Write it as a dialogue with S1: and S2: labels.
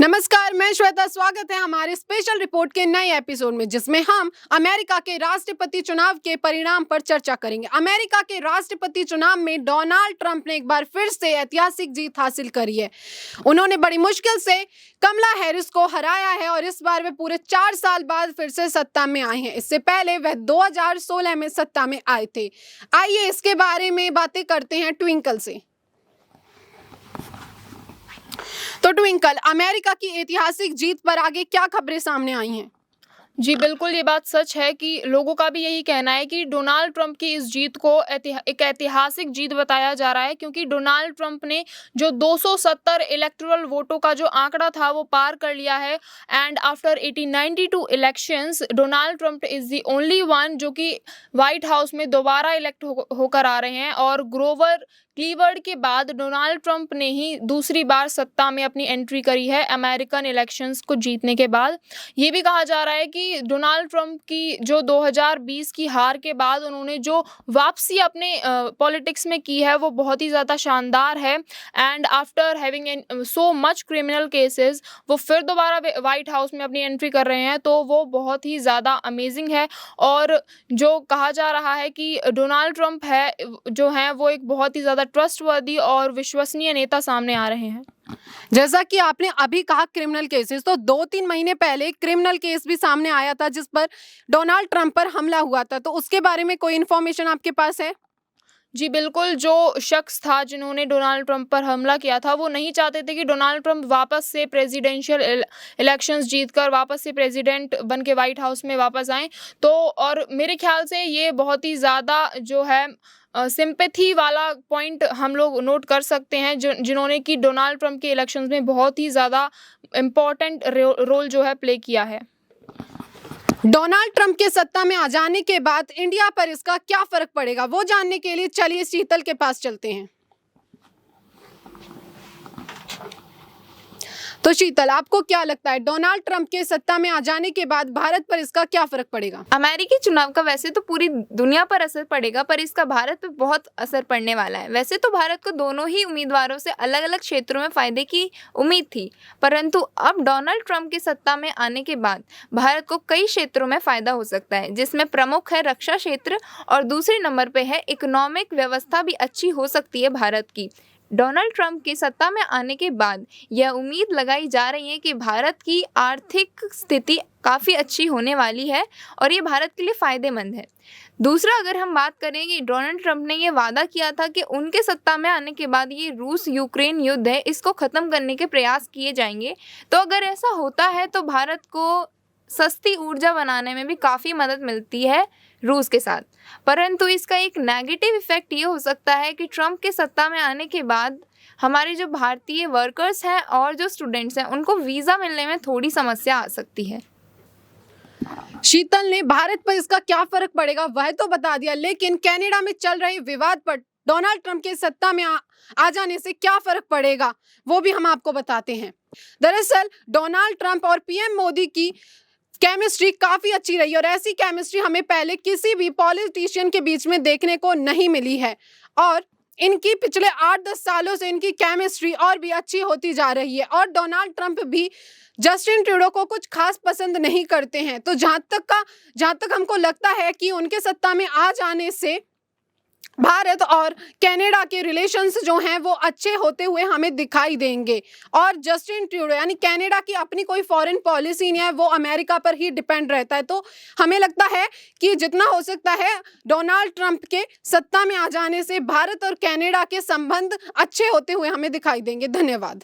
S1: नमस्कार, मैं श्वेता। स्वागत है हमारे स्पेशल रिपोर्ट के नए एपिसोड में, जिसमें हम अमेरिका के राष्ट्रपति चुनाव के परिणाम पर चर्चा करेंगे। अमेरिका के राष्ट्रपति चुनाव में डोनाल्ड ट्रंप ने एक बार फिर से ऐतिहासिक जीत हासिल करी है। उन्होंने बड़ी मुश्किल से कमला हैरिस को हराया है और इस बार वे पूरे 4 साल बाद फिर से सत्ता में आए हैं। इससे पहले वह 2016 में सत्ता में आए थे। आइए इसके बारे में बातें करते हैं ट्विंकल से। तो ट्विंकल, अमेरिका की ऐतिहासिक जीत पर आगे क्या खबरें सामने आई हैं?
S2: जी बिल्कुल, ये बात सच है कि लोगों का भी यही कहना है कि डोनाल्ड ट्रंप की इस जीत को एक ऐतिहासिक जीत बताया जा रहा है, क्योंकि डोनाल्ड ट्रंप ने जो 270 इलेक्टोरल वोटों का जो आंकड़ा था वो पार कर लिया है। And after 1892 elections, Donald Trump is the only one जो कि व्हाइट हाउस में दोबारा इलेक्ट होकर आ रहे हैं। और ग्रोवर क्लीवर्ड के बाद डोनाल्ड ट्रंप ने ही दूसरी बार सत्ता में अपनी एंट्री करी है अमेरिकन इलेक्शंस को जीतने के बाद। ये भी कहा जा रहा है कि डोनाल्ड ट्रंप की जो 2020 की हार के बाद उन्होंने जो वापसी अपने पॉलिटिक्स में की है वो बहुत ही ज़्यादा शानदार है। And after having so much criminal cases, वो फिर दोबारा व्हाइट हाउस में अपनी एंट्री कर रहे हैं, तो वो बहुत ही ज़्यादा अमेजिंग है। और जो कहा जा रहा है कि डोनाल्ड ट्रंप है जो हैं वो एक बहुत ही ज़्यादा ट्रस्टवर्दी और विश्वसनीय नेता सामने आ रहे हैं।
S1: जैसा कि आपने अभी कहा क्रिमिनल केसेस, तो 2-3 महीने पहले क्रिमिनल केस भी सामने आया था जिस पर डोनाल्ड ट्रंप पर हमला हुआ था। तो उसके बारे में कोई इन्फॉर्मेशन आपके पास है?
S2: जी बिल्कुल, जो शख्स था जिन्होंने डोनाल्ड ट्रंप पर हमला किया था वो नहीं चाहते थे कि डोनाल्ड ट्रंप वापस से प्रेसिडेंशियल इलेक्शंस जीतकर वापस से प्रेसिडेंट बन के व्हाइट हाउस में वापस आएँ। तो और मेरे ख्याल से ये बहुत ही ज़्यादा जो है सिंपैथी वाला पॉइंट हम लोग नोट कर सकते हैं, जिन्होंने कि डोनाल्ड ट्रंप के इलेक्शंस में बहुत ही ज़्यादा इम्पोर्टेंट रोल जो है प्ले किया है।
S1: डोनाल्ड ट्रंप के सत्ता में आ जाने के बाद इंडिया पर इसका क्या फर्क पड़ेगा, वो जानने के लिए चलिए शीतल के पास चलते हैं। तो शीतल, आपको क्या लगता है डोनाल्ड ट्रंप के सत्ता में आ जाने के बाद भारत पर इसका क्या फर्क पड़ेगा?
S3: अमेरिकी चुनाव का वैसे तो पूरी दुनिया पर असर पड़ेगा, पर इसका भारत पे बहुत असर पड़ने वाला है। वैसे तो भारत को दोनों ही उम्मीदवारों से अलग अलग क्षेत्रों में फायदे की उम्मीद थी, परंतु अब डोनाल्ड ट्रंप के सत्ता में आने के बाद भारत को कई क्षेत्रों में फायदा हो सकता है, जिसमें प्रमुख है रक्षा क्षेत्र और दूसरे नंबर पे है इकोनॉमिक व्यवस्था भी अच्छी हो सकती है भारत की। डोनाल्ड ट्रंप के सत्ता में आने के बाद यह उम्मीद लगाई जा रही है कि भारत की आर्थिक स्थिति काफ़ी अच्छी होने वाली है और ये भारत के लिए फ़ायदेमंद है। दूसरा, अगर हम बात करें कि डोनाल्ड ट्रंप ने ये वादा किया था कि उनके सत्ता में आने के बाद ये रूस यूक्रेन युद्ध है इसको ख़त्म करने के प्रयास किए जाएंगे, तो अगर ऐसा होता है तो भारत को सस्ती ऊर्जा बनाने में भी काफ़ी मदद मिलती है रूस के साथ। परंतु इसका एक नेगेटिव इफेक्ट ये हो सकता है कि ट्रंप के सत्ता में आने के बाद हमारे जो भारतीय वर्कर्स हैं और जो स्टूडेंट्स हैं उनको वीज़ा मिलने में थोड़ी समस्या आ सकती है।
S1: शीतल ने भारत पर इसका क्या फर्क पड़ेगा वह तो बता दिया, लेकिन कनाडा में चल रहे विवाद पर डोनाल्ड ट्रंप के सत्ता में आ जाने से क्या फर्क पड़ेगा वो भी हम आपको बताते हैं। दरअसल डोनाल्ड ट्रंप और पीएम मोदी की केमिस्ट्री काफी अच्छी रही और ऐसी केमिस्ट्री हमें पहले किसी भी पॉलिटिशियन के बीच में देखने को नहीं मिली है और इनकी पिछले 8-10 सालों से इनकी केमिस्ट्री और भी अच्छी होती जा रही है। और डोनाल्ड ट्रंप भी जस्टिन ट्रूडो को कुछ खास पसंद नहीं करते हैं। तो जहां तक हमको लगता है कि उनके सत्ता में आ जाने से भारत और कनाडा के रिलेशंस जो हैं वो अच्छे होते हुए हमें दिखाई देंगे। और जस्टिन ट्रूडो यानी कनाडा की अपनी कोई फॉरेन पॉलिसी नहीं है, वो अमेरिका पर ही डिपेंड रहता है। तो हमें लगता है कि जितना हो सकता है डोनाल्ड ट्रंप के सत्ता में आ जाने से भारत और कनाडा के संबंध अच्छे होते हुए हमें दिखाई देंगे। धन्यवाद।